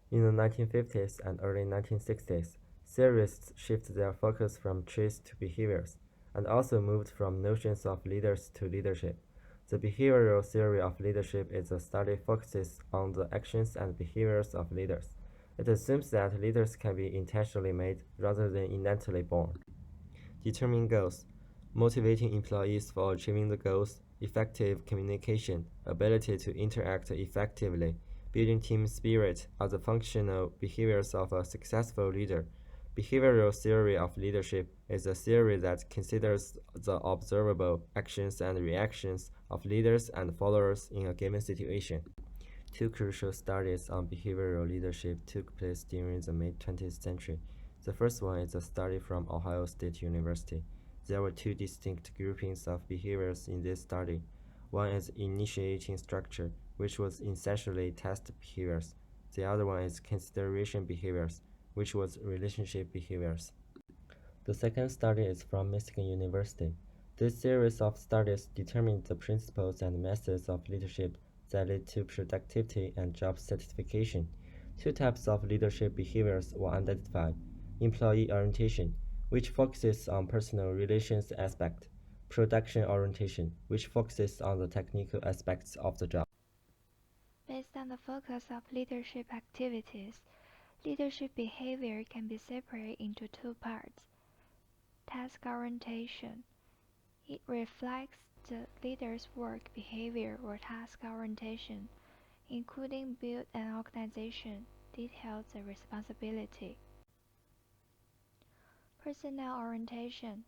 In the 1950s and early 1960s, theorists shifted their focus from traits to behaviors, and also moved from notions of leaders to leadership. The behavioral theory of leadership is a study focuses on the actions and behaviors of leaders. It assumes that leaders can be intentionally made rather than innately born. Determining goals, motivating employees for achieving the goals, effective communication, ability to interact effectively, building team spirit are the functional behaviors of a successful leader. Behavioral theory of leadership is a theory that considers the observable actions and reactions of leaders and followers in a given situation. Two crucial studies on behavioral leadership took place during the mid 20th century. The first one is a study from Ohio State University. There were two distinct groupings of behaviors in this study. One is initiating structure, which was essentially test behaviors. The other one is consideration behaviors, which was relationship behaviors. The second study is from Michigan University. This series of studies determined the principles and methods of leadership that lead to productivity and job satisfaction. Two types of leadership behaviors were identified: employee orientation, which focuses on personal relations aspect; production orientation, which focuses on the technical aspects of the job. Based on the focus of leadership activities, leadership behavior can be separated into two parts. Task orientation. It reflects the leader's work behavior or task orientation, including build an organization, details the responsibility. Personnel orientation.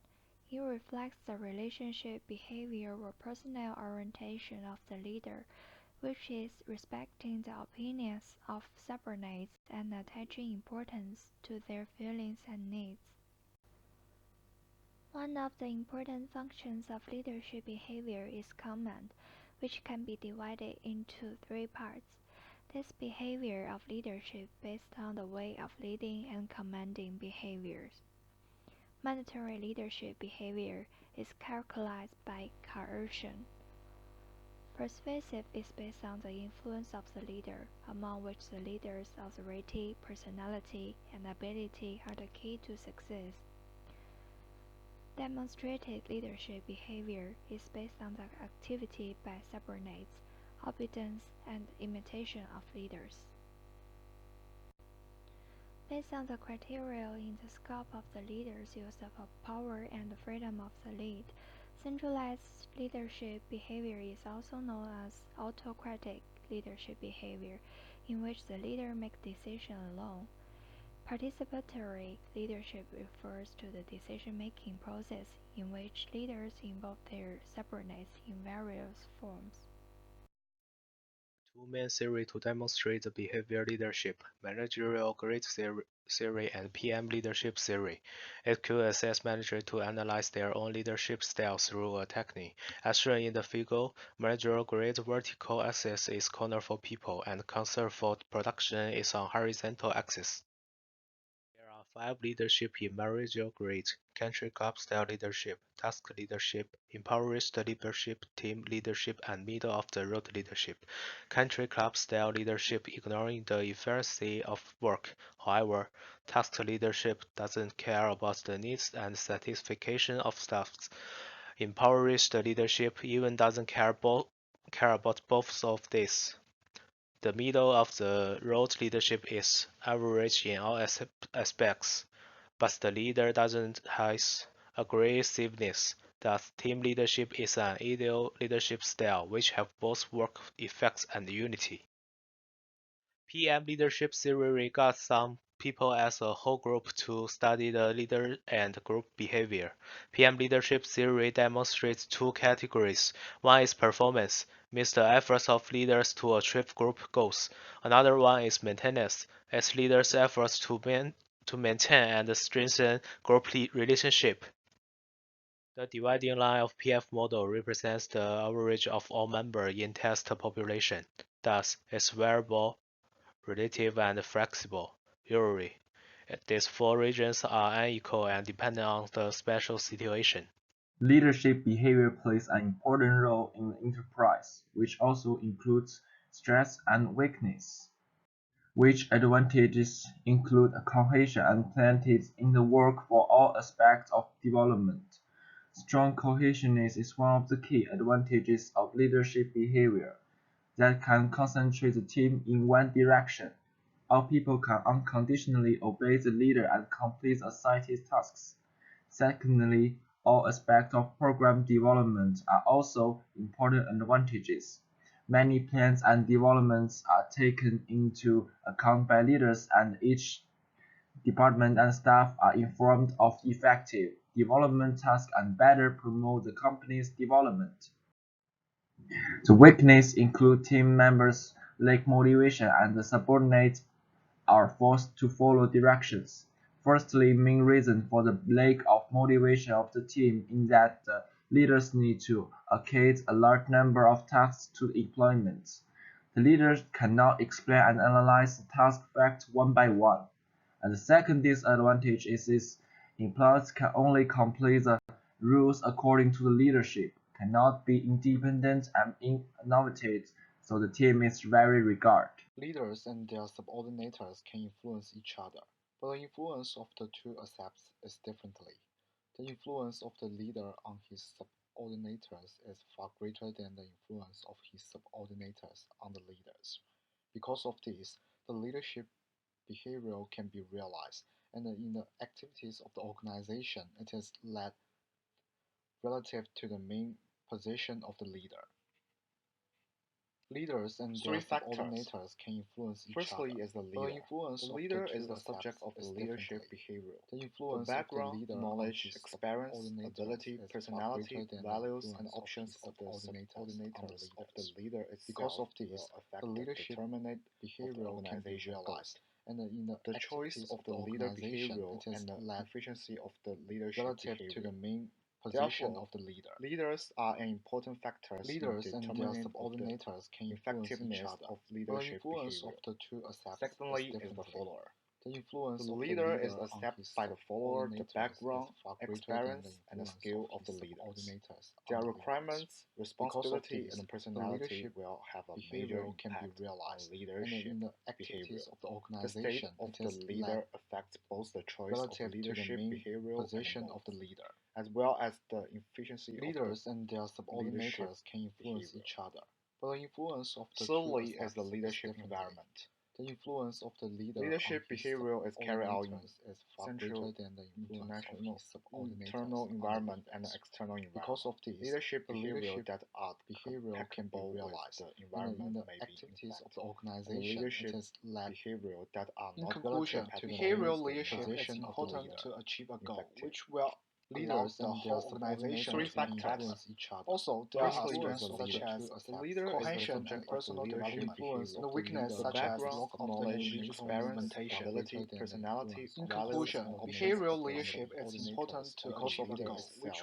It reflects the relationship behavior or personnel orientation of the leader, which is respecting the opinions of subordinates and attaching importance to their feelings and needs. One of the important functions of leadership behavior is command, which can be divided into three parts. This behavior of leadership based on the way of leading and commanding behaviors. Mandatory leadership behavior is characterized by coercion. Persuasive is based on the influence of the leader, among which the leader's authority, personality, and ability are the key to success. Demonstrated leadership behavior is based on the activity by subordinates, obedience, and imitation of leaders. Based on the criteria in the scope of the leader's use of power and the freedom of the lead, centralized leadership behavior is also known as autocratic leadership behavior, in which the leader makes decisions alone. Participatory leadership refers to the decision-making process in which leaders involve their subordinates in various forms. Two main theories to demonstrate the behavior leadership: managerial grid theory and PM leadership theory. It could assess managers to analyze their own leadership style through a technique. As shown in the figure, managerial grid vertical axis is corner for people, and cursor for production is on horizontal axis. There are five leadership in managerial grid: country club style leadership, task leadership, impoverished leadership, team leadership, and middle of the road leadership. Country club style leadership ignoring the efficiency of work. However, task leadership doesn't care about the needs and satisfaction of staff. Impoverished leadership even doesn't care about both of these. The middle of the road leadership is average in all aspects, but the leader doesn't has aggressiveness. Thus, team leadership is an ideal leadership style which have both work effects and unity. PM leadership theory regards some people as a whole group to study the leader and group behavior. PM leadership theory demonstrates two categories. One is performance, means the efforts of leaders to achieve group goals. Another one is maintenance, as leaders' efforts to maintain and strengthen group relationship. The dividing line of PF model represents the average of all members in test population. Thus, it's variable, relative, and flexible. Usually, these four regions are unequal and depend on the special situation. Leadership behavior plays an important role in the enterprise, which also includes strengths and weaknesses. which advantages include cohesion and planted in the work for all aspects of development. Strong cohesiveness is one of the key advantages of leadership behavior that can concentrate the team in one direction. All people can unconditionally obey the leader and complete assigned tasks. Secondly, all aspects of program development are also important advantages. Many plans and developments are taken into account by leaders, and each department and staff are informed of effective development tasks and better promote the company's development. The weaknesses include team members lack motivation and the subordinates are forced to follow directions. Firstly, main reason for the lack of motivation of the team is that the leaders need to allocate a large number of tasks to the employees. The leaders cannot explain and analyze the task facts one by one. And the second disadvantage is employees can only complete the rules according to the leadership, cannot be independent and innovative, so the team is very regarded. Leaders and their subordinates can influence each other, but the influence of the two aspects is differently. The influence of the leader on his subordinates is far greater than the influence of his subordinates on the leaders. Because of this, the leadership behavior can be realized, and in the activities of the organization, it is led relative to the main position of the leader. Leaders and their subordinates can influence each Firstly, other. is the But leader. influence The of leader the is two the subject of aspects the is leadership differently. behavior. The The influence background, of the leader knowledge, on his experience, subordinates ability, is far personality, greater than values, the and influence options of the subordinates on the subordinates of the leaders. leader Because itself of this, will affect the the leadership determinate behavior of the can be organization realized, goals. and in The choice activities of the the leader organization, behavior it is and the led efficiency of the leadership relative to the behavior. main position Therefore, of the leader. leaders are an important factors Leaders in and their determining of the subordinates can influence each effectiveness other, of but the leadership influence behavior. of the two aspects Secondly, is is the differently. follower. The influence The of leader is on accepted his by the follower, the subordinates background, is far greater than experience, the and the influence skill of his the leaders. subordinates Their on the leaders. requirements, Because of responsibility, this, and the personality leadership will have a behavior major can be impact on realized, and leadership in the behavior. activities of the The organization, state of it the is leader led affects both the choice of relative to the leadership main behavior position and of the goals, leader. as well as the efficiency of the Leaders and their subordinates leadership can influence behavior. each other, but the influence of the two Thirdly, is aspects the is leadership differently. environment. The influence of the leader Leadership on his behavior is carried out in subordinates is far central, greater than the influence of international, his subordinates internal on the environment and leaders. external Because environment. of this, Leadership the behavior leadership that are behavior can be compatible with realized, the and environment in the may be activities of influenced. the And organization, leadership it is led behavior that are in not conclusion to the compatible main with the position position of the important leader. to achieve a goal, Effective. which will allow Leaders the and their whole organization subordinates to can influence each other. Also, The there are influence strengths of such the as two the aspects leader is the cohesion subject and of the personal leadership influence behavior, of and the weakness leader such on as his lack of knowledge, subordinates experience, is ability, greater than the personality, influence in of conclusion, subordinates behavioral on the leadership is subordinates important to because achieve of a goal, this. which